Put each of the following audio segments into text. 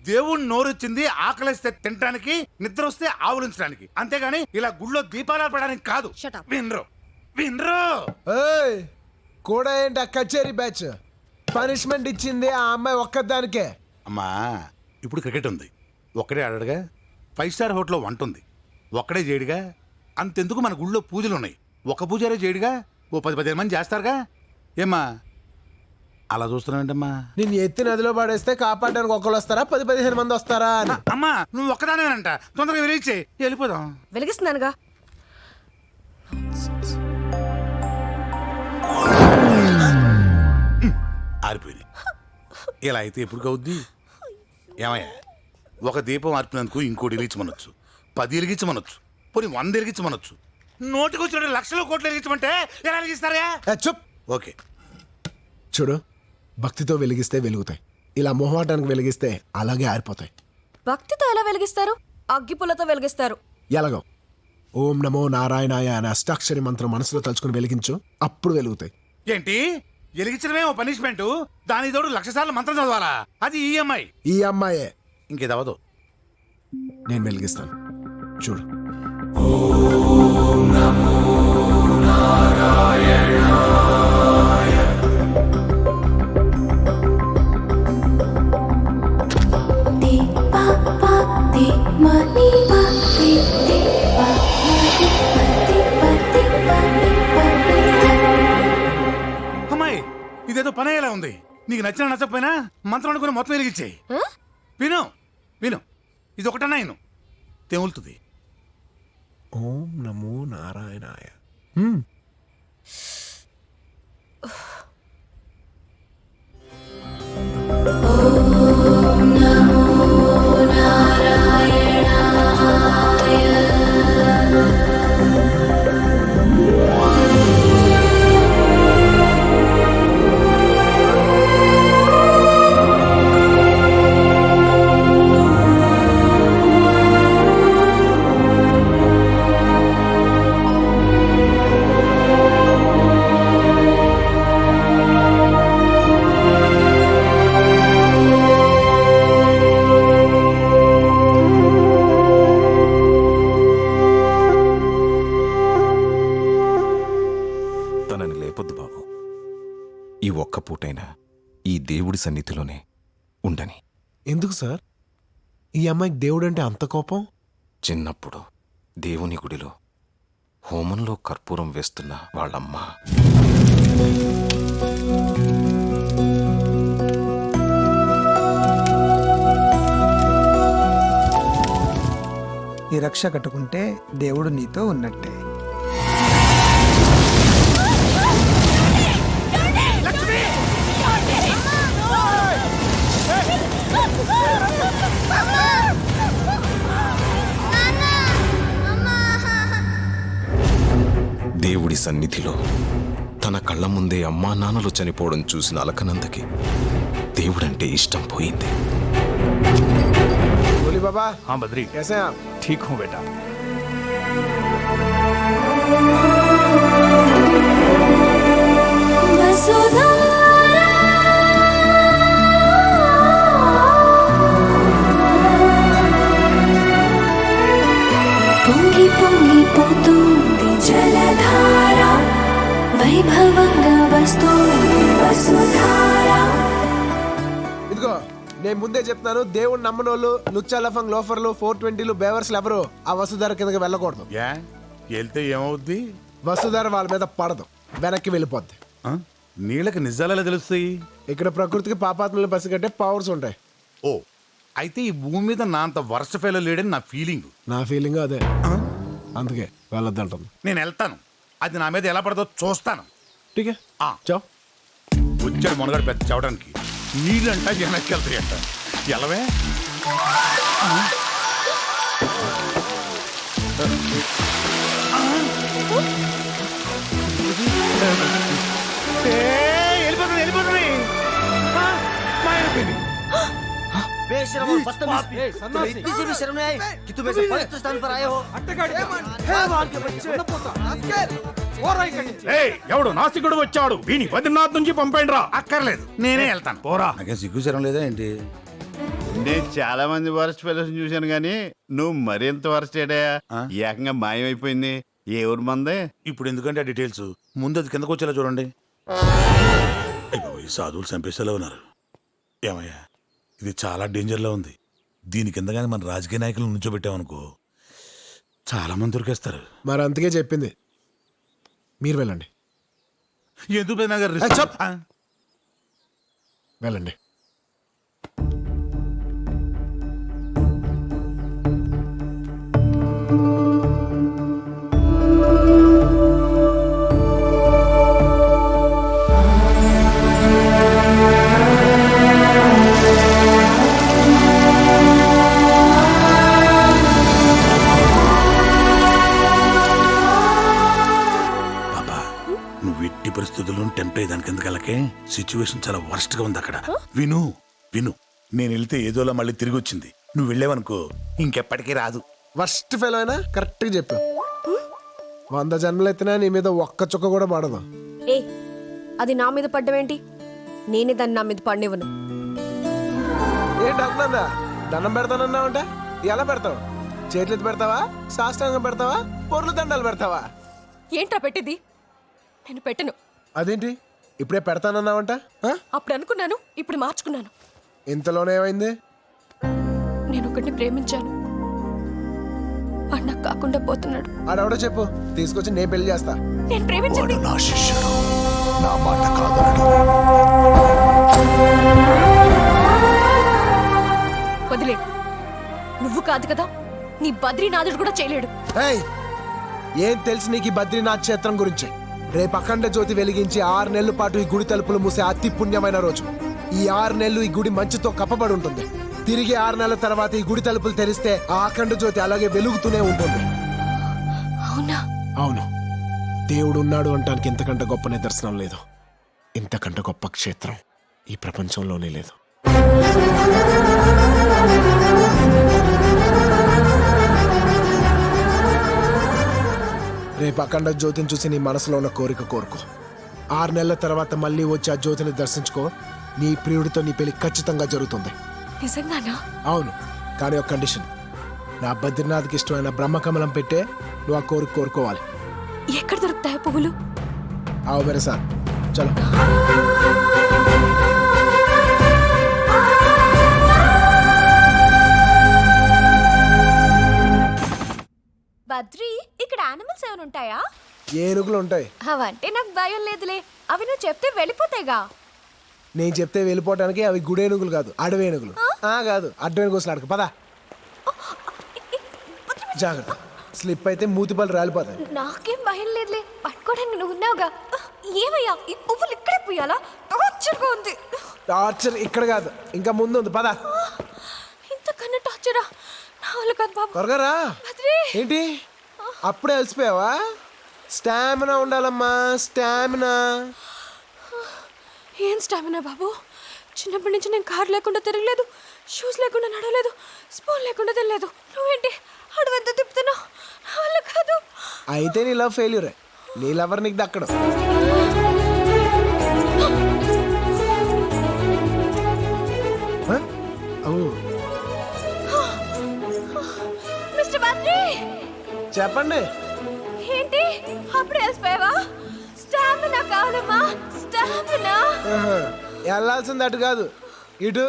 దేవుణ్ణి నోరొచ్చింది ఆకలిస్తే తినడానికి, నిద్ర వస్తే ఆవులించడానికి, అంతేగాని ఇలా గుళ్ళో దీపాలు ఆర్పడానికి కాదు. Shut up. వినరు. ఏయ్ కూడా ఏంటి ఆ కచేరీ బ్యాచ్? పనిష్మెంట్ ఇచ్చింది ఆ అమ్మాయి ఒక్కదానికే. అమ్మా ఇప్పుడు క్రికెట్ ఉంది, ఒక్కడే ఆడాడుగా. 5 స్టార్ హోటల్లో వంట ఉంది, ఒక్కడే చేయడుగా. అంతెందుకు మన గుళ్ళో పూజలు ఉన్నాయి, ఒక పూజారే చేయడుగా. ఓ 10-15 మంది చేస్తారుగా. ఏమ్మా అలా చూస్తున్నావేంటమ్మా? నేను ఎత్తి నదిలో పడేస్తే కాపాడడానికి ఒకళ్ళు వస్తారా, 10-15 మంది వస్తారా అని. అమ్మా నువ్వు ఒక్కదానేనంట, తొందరగా వెలిగించే వెళ్ళిపోదాం. వెలిగిస్తున్నానుగా. ఆరిపోయింది. ఇలా అయితే ఎప్పుడు కవుద్ది? ఏమయ్యా, ఒక దీపం ఆర్పినందుకు ఇంకోటి వెలిగించమనొచ్చు, 10 వెలిగించమనొచ్చు, పోనీ 100 వెలిగించమనొచ్చు. నోటికి వచ్చిన లక్షలు కోట్లు వెలిగించమంటే ఎలా వెలిగిస్తారా? చూప్. ఓకే చూడు, భక్తితో వెలిగిస్తే వెలుగుతాయి, ఇలా మొహమాటానికి వెలిగిస్తే అలాగే ఆరిపోతాయి. భక్తితో ఎలా వెలిగిస్తారు? అగ్గిపుల్లతో వెలిగిస్తారు. ఎలాగో ఓం నమో నారాయణాయ అనే అష్టాక్షరి మంత్రం మనసులో తలుచుకుని వెలిగించు, అప్పుడు వెలుగుతాయి. ఏంటి వెలిగించడమే ఓ పనిష్మెంట్? దాని తోడు 1,00,000 సార్లు మంత్రం చదవాలా? అది ఈఎంఐ. ఈ అమ్మాయే. ఇంకేది అవ్వదు. నేను వెలిగిస్తాను, చూడు. అమ్మాయి ఇదేదో పని అయ్యేలా ఉంది. నీకు నచ్చిన నచ్చకపోయినా మంత్రం అనుకుని మొత్తం వెలిగించేయి. ఆ? విను విను, ఇది ఒకటన్నా విను, తెములుతుంది. ఓం నమో నారాయణాయ. తనని లేపొద్దు బాబు. ఈ ఒక్క పూటైనా ఈ దేవుడి సన్నిధిలోనే ఉండని. ఎందుకు సార్ ఈ అమ్మాయికి దేవుడు అంటే అంత కోపం? చిన్నప్పుడు దేవుని గుడిలో హోమంలో కర్పూరం వేస్తున్న వాళ్ళమ్మ ఈ రక్ష కట్టుకుంటే దేవుడు నీతో ఉన్నట్టే. దేవుడి సన్నిధిలో తన కళ్ళ ముందే అమ్మా నాన్నలు చనిపోవడం చూసిన అలకనందకి దేవుడంటే ఇష్టం పోయింది. बोली बाबा। हाँ बद्री, कैसे हैं आप? ठीक हूँ बेटा। పొంగి పొంగి పోతుంది జలధార, వైభవంగా వస్తుంది వసుధార. ఇదిగో నేను ముందే చెప్తాను, దేవుడు నమ్మనోళ్ళు లుచ్చాలఫంగ్ లోఫర్లు 420లు బేవర్స్లు ఎవరు ఆ వసుధార కిందకి వెళ్ళకూడదు. ఏ వెళ్తే ఏమవుద్ది? వసుధార వాళ్ళ మీద పడదు, వెనక్కి వెళ్ళిపోద్ది. ఆ? నీళ్ళకి నిజాలు ఎలా తెలుస్తాయి? ఇక్కడ ప్రకృతికి పాపాత్మలను పసిగట్టే పవర్స్ ఉంటాయి. ఓ అయితే ఈ భూమి మీద నా అంత వర్స్ట్ ఫెయిల్ లేడని నా ఫీలింగ్. నా ఫీలింగ్ అదే, అందుకే వెళ్ళొద్దంటుంది. నేను వెళ్తాను, అది నా మీద ఎలా పడదో చూస్తాను. ఠీకే ఆ. చావ్. వచ్చాడు మునగాడు పెద్ద చవడానికి. నీళ్ళంట వెనక్కి వెళ్తాయంట. ఎలవే వెళ్ళిపోతుంది వెళ్ళిపోతుంది. बेशरम और बदतमीज, तुम्हें इतनी सी भी शर्म नहीं आई कि तुम ऐसे पवित्र स्थान पर आए हो? ఎవడు నాస్తికుడు వచ్చాడు, వీని బద్రీనాథ్ నుంచి పంపండి రా. అక్కర్లేదు, నేనే వెళ్తాను. పోరా. నాకేం సిగ్గు శరం లేదా ఏంటి? నేను చాలా మంది వరస్ట్ ఫెలోస్ చూశాను కానీ నువ్వు మరింత వరస్ట్ ఏడయా ఆ? ఏకంగా మాయమైపోయింది. ఏ ఊరు మందే? ఇప్పుడు ఎందుకంటే ఆ డీటెయిల్స్ ముందు అది కిందకు వచ్చేలా చూడండి. ఈ సాధువులు చంపేసేలా ఉన్నారు. ఏమయ్యా, ఇది చాలా డేంజర్లో ఉంది. దీని కింద కానీ మన రాజకీయ నాయకులను నుంచోబెట్టామనుకో చాలా మంది దొరికేస్తారు. మరి అందుకే చెప్పింది మీరు వెళ్ళండి. ఎందుకు పెద్దనా గారు ఏ, చెప్. వెళ్ళండి. బాబా, నువ్వు ఎట్టి పరిస్థితుల్లో టెంప్ట్ అయ్యి దాని కిందకి వెళ్ళకే. సిచ్యువేషన్ చాలా వర్స్ట్ గా ఉంది అక్కడ. విను విను, నేను వెళ్తే ఏదోలా మళ్ళీ తిరిగి వచ్చింది. నువ్వు వెళ్ళావనుకో ఇంకెప్పటికీ రాదు. ఫస్ట్ ఫెయిల్ అయినా కరెక్ట్గా చెప్పు. 100 జన్మలు ఎత్తినా నీ మీద ఒక్క చుక్క కూడా పడదు. ఏ అది నా మీద పడ్డమేంటి? నేనే దాన్ని నా మీద పడినివ్వను. ఏంటి అంటున్నా? దండం పెడతానన్నావంటే ఎలా పెడతావు? చేతులెత్తి పెడతావా, సాష్టాంగం పెడతావా, పొర్లు దండాలు పెడతావా? ఏంట్రా పెట్టింది? నేను పెట్టను. అదేంటి ఇప్పుడే పెడతానన్నావంట? అప్పుడు అనుకున్నాను, ఇప్పుడు మార్చుకున్నాను. ఇంతలోనే ఏమైంది? నేను ఒకటిని ప్రేమించాను, వాడు నాకు కాకుండా పోతున్నాడు. ఆడెవడో చెప్పు, తీసుకొచ్చి నేను పెళ్లి చేస్తా. నేను ప్రేమించింది నా శిష్యుడు, నా మాట కాదనడు. వదిలే. నువ్వు కాదు కదా, నీ బద్రీనాథుడు కూడా చేయలేడు. ఏయ్, ఏం తెలుసు నీకు ఈ బద్రీనాథ్ క్షేత్రం గురించి? రేపు అఖండ జ్యోతి వెలిగించి 6 నెలల పాటు ఈ గుడి తలుపులు మూసే అతి పుణ్యమైన రోజు. ఈ 6 నెలలు ఈ గుడి మంచుతో కప్పబడి ఉంటుంది. తిరిగి 6 నెలల తర్వాత ఈ గుడి తలుపులు తెరిస్తే ఆ అఖండ జ్యోతి అలాగే వెలుగుతూనే ఉంటుంది. అవునా? అవును, దేవుడు ఉన్నాడు అంటానికి ఇంతకంటే గొప్ప నిదర్శనం లేదు. ఇంతకంటే గొప్ప క్షేత్రం ఈ ప్రపంచంలోనే లేదు. రేపు అఖండ జ్యోతిని చూసి నీ మనసులో ఉన్న కోరిక కోరుకో. 6 నెలల తర్వాత మళ్ళీ వచ్చి ఆ జ్యోతిని దర్శించుకో. నీ ప్రియుడితో నీ పెళ్లి ఖచ్చితంగా జరుగుతుంది. నిజంగానా? అవును, కానీ ఒక కండిషన్. నా బద్రీనాథ్కి ఇష్టమైన బ్రహ్మకమలం పెట్టే నువ్వు ఆ కోరిక కోరుకోవాలి. ఎక్కడ దొరుకుతాయి పువ్వులు? आओ मेरे साथ चलो. బద్రి, ఇక్కడ యానిమల్స్ ఏమైనా ఉంటాయా? ఏనుగులు ఉంటాయి. అవంటే నాకు భయం లేదులే. అవి నువ్వు చెప్తే వెళ్ళిపోతాయిగా. నేను చెప్తే వెళ్ళిపోవటానికి అవి గుడేనుగులు కాదు, అడవేనుగులు. కాదు, అడ్డవేనుగు వస్తున్నాడు. పదా జాగ్రత్త, స్లిప్ అయితే మూతిపళ్ళు రాలిపోతాయి. నాకేం భయం లేదులే, పట్టుకోవడానికి నువ్వు ఉన్నావుగా. ఏమయ్యా, ఈ పువ్వులు ఇక్కడే పోయాలా? టార్చర్గా ఉంది. టార్చర్ ఇక్కడ కాదు, ఇంకా ముందు ఉంది. పదా. ఇంతకన్నా టార్చరా? నా వల్ల కాదు బాబు. త్వరగా రా. బద్రి, ఏంటి అప్పుడే అలసిపోయావా? స్టామినా ఉండాలమ్మా, స్టామినా. ఏం స్టామినా బాబు? చిన్నప్పటి నుంచి నేను కారు లేకుండా తిరగలేదు, షూస్ లేకుండా నడవలేదు, స్పూన్ లేకుండా తినలేదు. నువ్వేంటి అడవంతా తిప్పుతున్నావు? నా వల్ల కాదు. అయితే నీ లవ్ ఫెయిల్యూరే. నీ లవర్ నీకు దక్కడు. మిస్టర్ బద్రి, చెప్పండి. ఏంటి అప్పుడే వేసిపోయావా? స్టామినా కావాలమ్మా, స్టామినా. వెళ్ళాల్సింది అటు కాదు, ఇటు.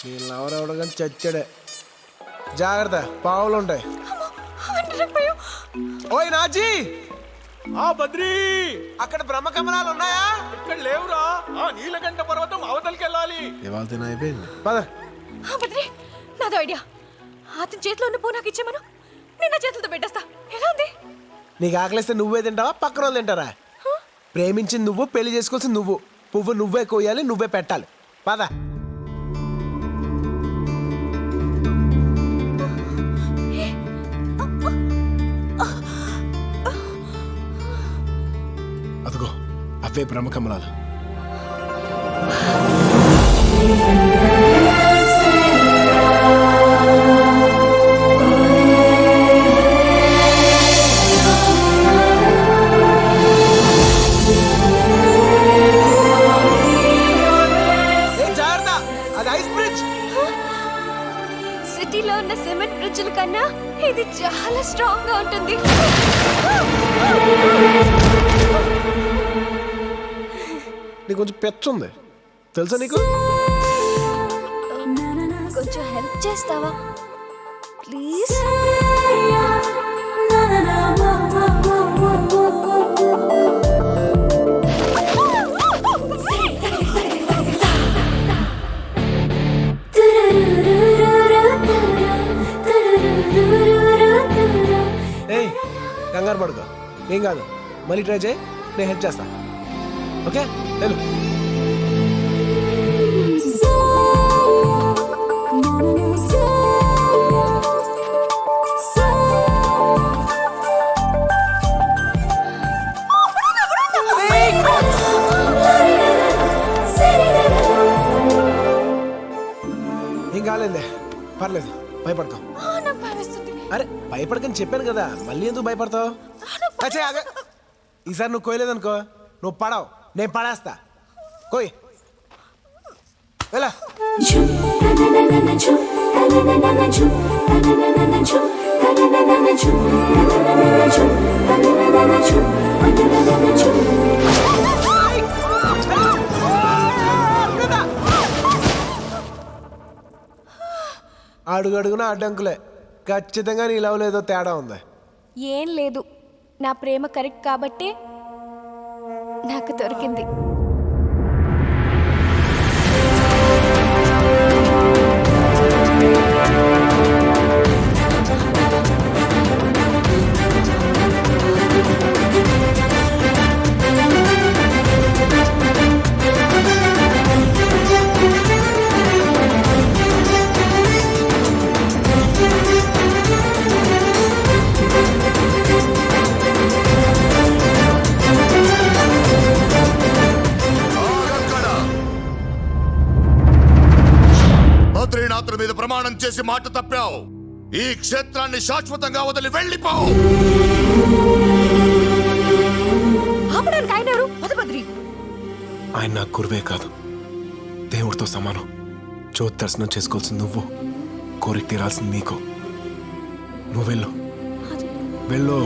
నీ లవర్ ఎవడో కానీ చచ్చాడే. జాగ్రత్త, పావులు ఉంటాయి. ఓయ్ నాజీ, ఆ బద్రీ, అక్కడ బ్రహ్మకమలాలు ఉన్నాయా? ఇక్కడ లేవురా. ఆ నీలకంఠ పర్వతం అవతలకి వెళ్ళాలి. ఇవాళ అయిపోయింది. పద. బద్రి, నాదో ఐడియా. అతని చేతిలో ఉన్న పూ నాకు ఇచ్చేమను, నేను నా చేతులతో పెట్టేస్తా. ఎలా ఉంది? నీకు ఆకలిస్తే నువ్వే తింటావా, పక్కన వాళ్ళు తింటారా? ప్రేమించింది నువ్వు, పెళ్లి చేసుకోవాల్సింది నువ్వు. పువ్వు నువ్వే కోయాలి, నువ్వే పెట్టాలి. పద. అదిగో అవే బ్రహ్మకమలాలు. జాగ్రత్త, అది ఐస్ బ్రిడ్జ్. సిటీలో ఉన్న సిమెంట్ బ్రిడ్జ్ల కన్నా ఇది చాలా స్ట్రాంగ్ గా ఉంటుంది. నీకు కొంచెం పెచ్చుంది తెలుసా నీకు? కొంచెం హెల్ప్ చేస్తావా ప్లీజ్? ఏయ్ కంగారు పడుకో, ఏం కాదు, మళ్ళీ ట్రై చేయి, నేను హెల్ప్ చేస్తా. ఓకే వెళ్ళు. ఏం కాలేదులే, పర్లేదు, భయపడతావు. నాకు భయమేస్తుంది. అరే భయపడకని చెప్పాను కదా, మళ్ళీ ఎందుకు భయపడతావు? ఈసారి నువ్వు కోయలేదనుకో, నువ్వు పడవు, నేను పడేస్తా. కోయ్ వెళ్ళా. అడుగడుగున అడ్డంకులే, ఖచ్చితంగా నీ లవ్ లేదో తేడా ఉంది. ఏం లేదు, నా ప్రేమ కరెక్ట్ కాబట్టి నాకు దొరికింది. బద్రీనాథుల మీద ప్రమాణం చేసి మాట తప్పావు. ఈ క్షేత్రాన్ని శాశ్వతంగా వదిలి వెళ్ళిపోవు. ఆపడానికి ఆయన ఎవరు? పదబద్రి. ఆయన నా గురువే కాదు, దేవుడితో సమానం. జ్యోతి దర్శనం చేసుకోవాల్సింది నువ్వు, కోరిక తీరాల్సింది నీకు. నువ్వు వెళ్ళు, వెళ్ళు.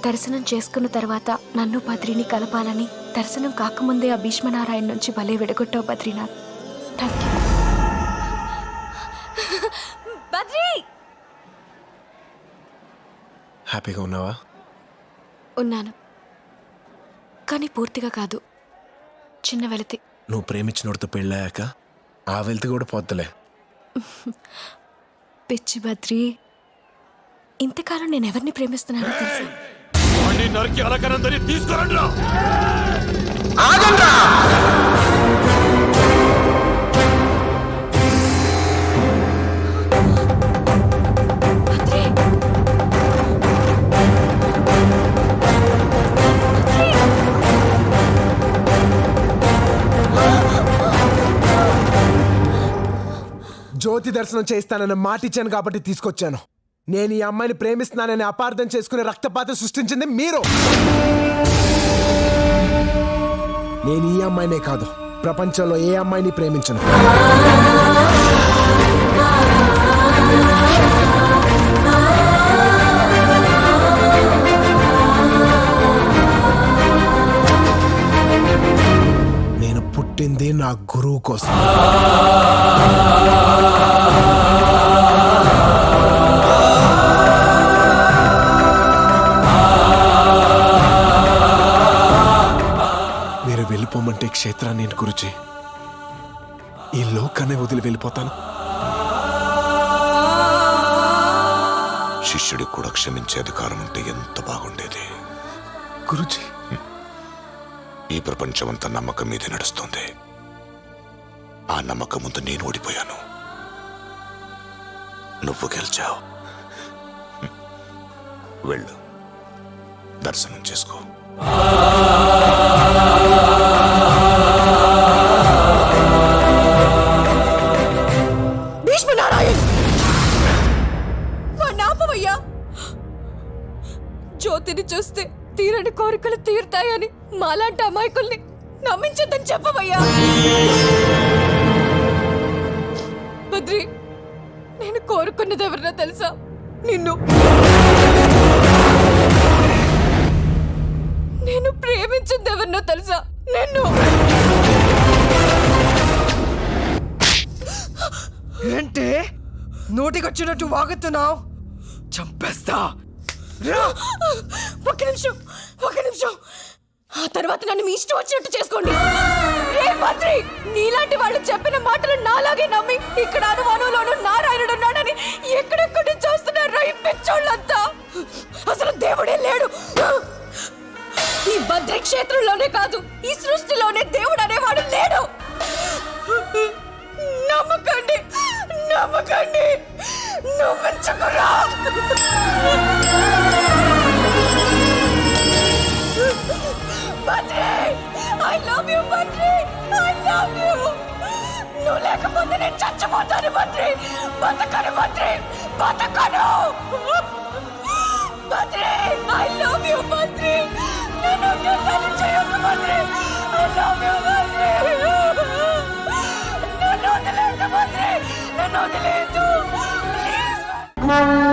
దర్శనం చేసుకున్న తర్వాత నన్ను బద్రీని కలపాలని దర్శనం కాకముందే ఆ భీష్మనారాయణ నుంచి భలే విడగొట్టావు బద్రీనాథ్. Thank you. బద్రీ, హ్యాపీగా ఉన్నావా? ఉన్నాను, కానీ పూర్తిగా కాదు. చిన్న వెలితి. నువ్వు ప్రేమించినోడితో పెళ్ళాక ఆ వెలితి కూడా పోతలే. పిచ్చి బద్రీ, ఇంతకాలం నేను ఎవరిని ప్రేమిస్తున్నానో తెలుసా? నరికి అలకనందరి తీసుకురండి. జ్యోతి దర్శనం చేయిస్తానని మాటిచ్చాను కాబట్టి తీసుకొచ్చాను. నేను ఈ అమ్మాయిని ప్రేమిస్తున్నానని అపార్థం చేసుకుని రక్తపాతం సృష్టించింది మీరు. నేను ఈ అమ్మాయినే కాదు, ప్రపంచంలో ఏ అమ్మాయిని ప్రేమించను. నేను పుట్టింది నా గురువు కోసం. మీరు వెళ్ళిపోమంటే క్షేత్రాన్ని నేను గురుజీ, ఈ లోకాన్ని వదిలి వెళ్ళిపోతాను. శిష్యుడికి కూడా క్షమించే అధికారం ఉంటే ఎంత బాగుండేది. గురుజీ, ఈ ప్రపంచమంతా నమ్మకం మీదే నడుస్తుంది. ఆ నమ్మకం ముందు నేను ఓడిపోయాను, నువ్వు గెలిచావు. వెళ్ళు, దర్శనం చేసుకో. భీష్మనారాయణ్, నాపవయ్యా. జ్యోతిని చూస్తే తీరని కోరికలు తీరుతాయని మాలాంటి అమాయకుల్ని నమ్మించొద్దని చెప్పవయ్యా. బద్రి, నేను కోరుకున్నది ఎవరినో తెలుసా? నిన్ను. నేను ప్రేమించింది ఎవరినో తెలుసా? నిన్ను. ఏంటి నోటికొచ్చినట్టు వాగుతున్నావు? చంపేస్తా. ఒక్క నిమిషం. ఆ తర్వాత నన్ను మీ ఇష్టం వచ్చినట్టు చేసుకోండి. ఏ బద్రి, నీలాంటి వాళ్ళు చెప్పిన మాటలు నాలాగే నమ్మి ఇక్కడ అనుమానంలోనూ నారాయణుడు ఉన్నాడని ఎక్కడెక్కడి నుంచి వస్తున్నారో ఈ పిచ్చోళ్ళంతా. అసలు దేవుడే లేడు. ఈ బద్రి క్షేత్రంలోనే కాదు, ఈ సృష్టిలోనే దేవుడు అనేవాడు లేడు. నమ్మకండి, నమ్మించకురా. Badri, I love you, Badri. I love you. నువ్వు లేకపోతే నేను చచ్చిపోతాను Badri. బతకను Badri, బతకను. Badri, I love you, Badri. నేను నిన్ను చేయొద్దు Badri. I love you, Badri. నన్ను వదిలేదు బద్రి, నన్ను వదిలేదు. Please.